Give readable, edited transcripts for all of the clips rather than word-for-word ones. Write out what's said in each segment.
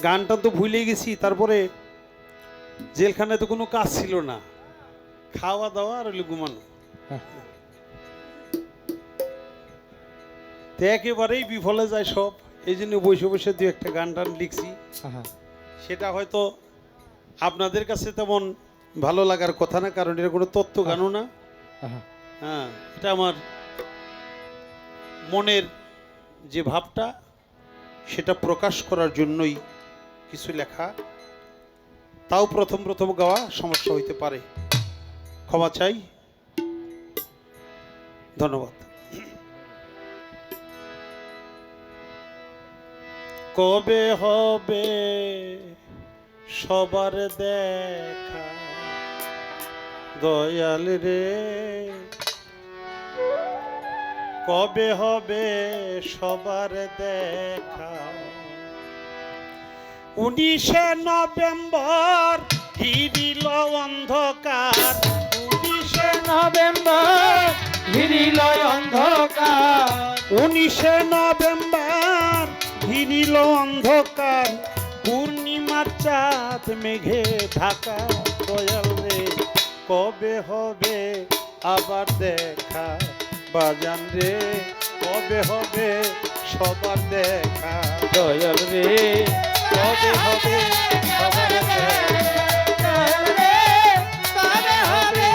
গানটা তো ভুলে গেছি। তারপরে জেলখানায় তো কোনো কাজ ছিল না, খাওয়া দাওয়া আর হইলো ঘুমানো। তো একেবারেই বিফলে যায় সব। এই জন্য বসে বসে দু একটা গান টান লিখছি। সেটা হয়তো আপনাদের কাছে তেমন ভালো লাগার কথা না, কারণ এটা কোনো তত্ত্ব গানও না। হ্যাঁ, এটা আমার মনের যে ভাবটা সেটা প্রকাশ করার জন্যই কিছু লেখা। তাও প্রথম প্রথম গাওয়া সমস্যা হইতে পারে, ক্ষমা চাই। ধন্যবাদ। কবে হবে সবার দেখা দয়াল রে, কবে হবে সবার দেখা? 19শে নভেম্বর ঘিরিল অন্ধকার, 19শে নভেম্বর ঘিরিল অন্ধকার, 19শে নভেম্বর ঘিরিল অন্ধকার, পূর্ণিমার চাঁদ মেঘে ঢাকা। দয়াল রে, কবে হবে আবার দেখা? বাজান রে, কবে হবে সবার দেখা? দয়াল রে কবে হবে সবার দেখা? দয়াল রে কবে হবে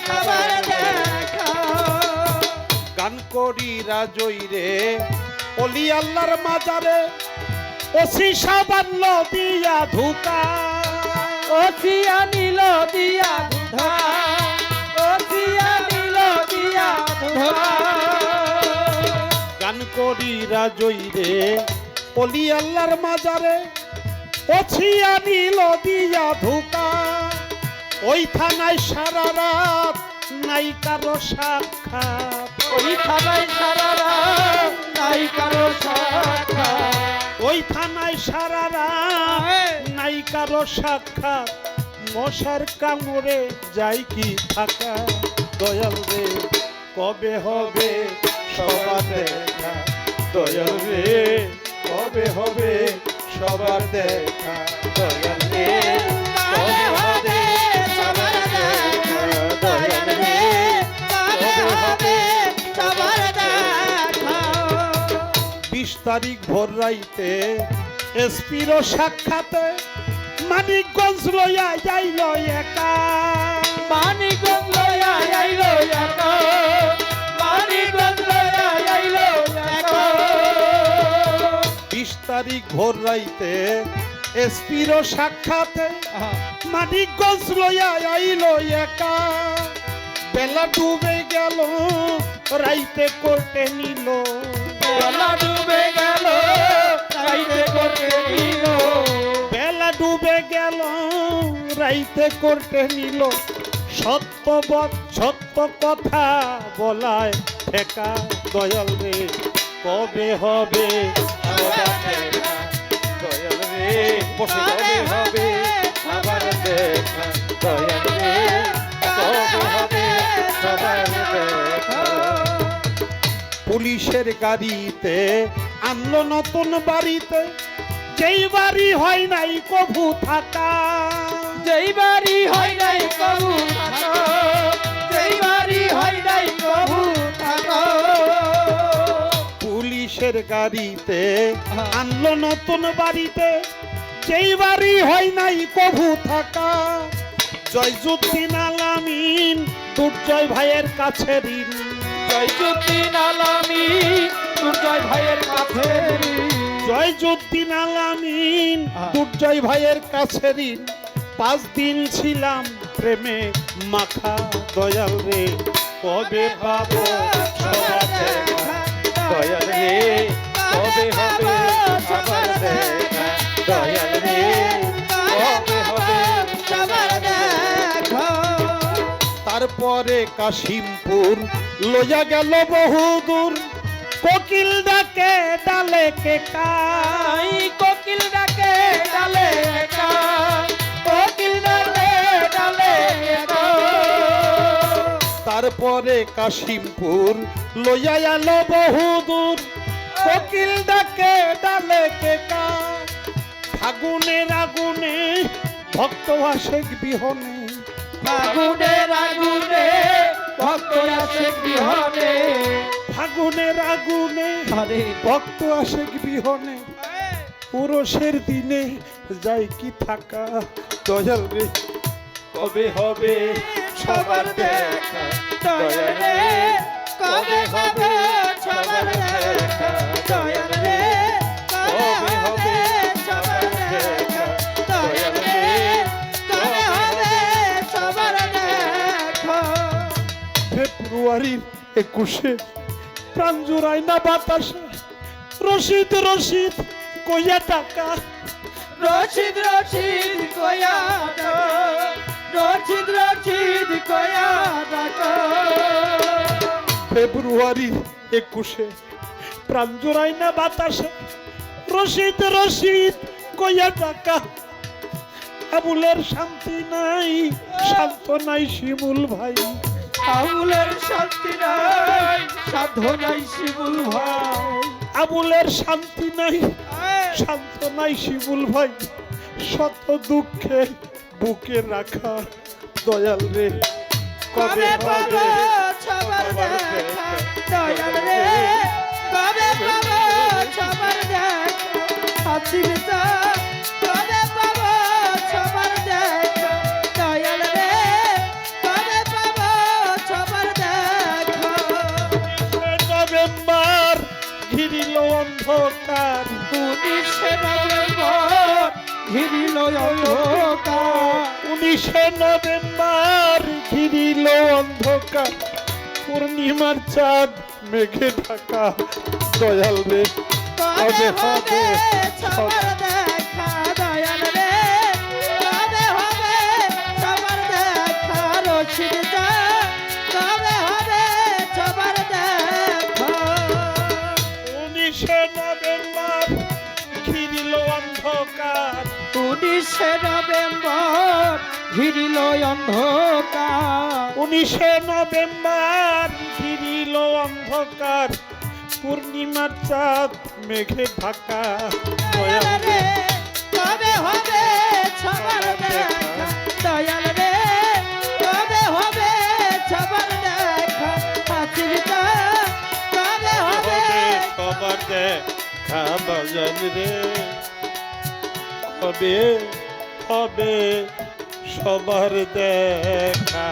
সবার দেখা। গান করি রাজই রে অলি আল্লাহর মাজারে, ওসি সাবান্ন দিয়া ধুকা, ওসিয়া নীল দিয়া ধুধা, ওসিয়া নীল দিয়া ধুধা। গান করি রাজই রে অলি আল্লাহর মাজারে, ওছিয়া নীল দিয়া ধুকা। ওই থানায় সারা রাত নাই কারো সাক্ষাৎ, ওই থানায় সারা রাত নাই কারো সাক্ষাৎ, ওই থানায় সারা রাত নাই কারো সাক্ষাৎ। মশার কামড়ে যাই কি থাকা? দয়াল রে, কবে হবে সবার দেখা? দয়াল রে, কবে হবে সবার দেখা? দয়াল রে, কবে হবে সবার দেখা? দয়াল রে, কবে হবে সবার দেখা। 20 তারিখ ভোর রাইতে এসপির সাক্ষাতে, মানিকগঞ্জ লইয়া যাইল একা, মানিকগঞ্জ লইয়া আইল একা, মানিকগঞ্জ লইয়া আইল একা। 20 তারিখ ভোর রাইতে এসপির সাক্ষাতে, মানিকগঞ্জ লইয়া আইল একা। বেলা ডুবে গেল রাইতে কোর্টে নিল, বেলা ডুবে গেল রাইতে করতে নিল, বেলা ডুবে গেল রাইতে কোর্টে নিল। সত্য কথা বলায় ঠেকা। দয়াল রে, কবে হবে সবার দেখা? দয়াল রে, কবে হবে সবার দেখা? দয়াল রে, কবে হবে সবার দেখা? পুলিশের গাড়িতে আনলো নতুন বাড়িতে, যেই বাড়ি হয় নাই কভু থাকা, যেই বাড়ি হয় নাই কবু থাকো, যেই বাড়ি হয় নাই কবু থাকো। পুলিশের গাড়িতে আনলো নতুন বাড়িতে, যেই বাড়ি হয় নাই কভু থাকা। জয়জুদ্দিন আলামিন দুর্জয় ভাইয়ের কাছে ঋণ, জয়জুদ্দিন আলামিন দুর্জয় ভাইয়ের কাছে, জয়জুদ্দিন আলামিন দুর্জয় ভাইয়ের কাছে ঋণ। 5 দিন ছিলাম প্রেমে মাখা। দয়াল রে, কবে পাবো সবার দেখা? দয়াল রে, কবে হবে সবার দেখা? দয়াল রে, কবে হবে সবার দেখা। তারপরে কাশিমপুর লইয়া গেল বহুদূর, কোকিল ডাকে ডালে কে কাই, কোকিল ডাকে ডালে একা, কোকিল ডাকে ডালে একা। তারপরে কাশিমপুর লইয়া এলো বহুদূর, কোকিল ডাকে ডালে কে কাই। ফাগুনের আগুনে ভক্ত আশেক বিহনে, ফাগুনের আগুনে ভক্ত আসে বিহনে, ফাগুনের আগুনে আরে ভক্ত আশেক বিহনে, পুরুষের দিনে যাই কি থাকা, দয়াল রে কবে হবে সবার দেখা, দয়াল রে কবে হবে সবার দেখা, দয়াল রে কবে হবে সবার দেখা, দয়াল রে কবে হবে সবার দেখা। ফেব্রুয়ারির 21-এ প্রাণ জুড়াই না বাতাসে, রশিদ রশিদ কইয়া টাকা, রশিদ রশিদ কয়া ডাকো, রশিদ রশিদ কয়া ডাকো। ফেব্রুয়ারির 21-এ প্রাণ জোড়াই না বাতাসে, রশিদ রশিদ কইয়া টাকা, আবুলের শান্তি নাই, শান্ত নাই শিমুল ভাই, আবুলের শান্তি নাই, সাধ্য নাই শিবুল ভাই। আবুলের শান্তি নাই, শান্ত নাই শিমুল ভাই, শত দুঃখে বুকে রাখা, দয়াল রে কবে পাবো সবার দেখা, দয়াল রে কবে পাবো সবার দেখা, হাসির তো কবে পাবো সবার দেখা, দয়াল রে কবে পাবো সবার দেখা। নভেম্বর ঘিরিল অন্ধকার, 19শে নভেম্বর ঘিরিল অন্ধকার, 19শে নভেম্বর ঘিরিল অন্ধকার, পূর্ণিমার চাঁদ মেঘে ঢাকা, দয়াল রে কবে হবে সবার দেখা, দয়াল রে কবে হবে সবার দেখা, রশিদ দা কবে হবে সবার দেখা। 19শে নভেম্বর ঘিরিল অন্ধকার, 19শে নভেম্বর ঘিরিল অন্ধকার, 19শে নভেম্বর ঘিরিল অন্ধকার, পূর্ণিমার চাঁদ মেঘে ঢাকা, দয়াল দয়াল রে কবে হবে সবার দেখা, দয়াল রে কবে হবে সবার দেখা, হাসির তো কবে হবে সবার দেখা, বাজান রে কবে হবে সবার দেখা।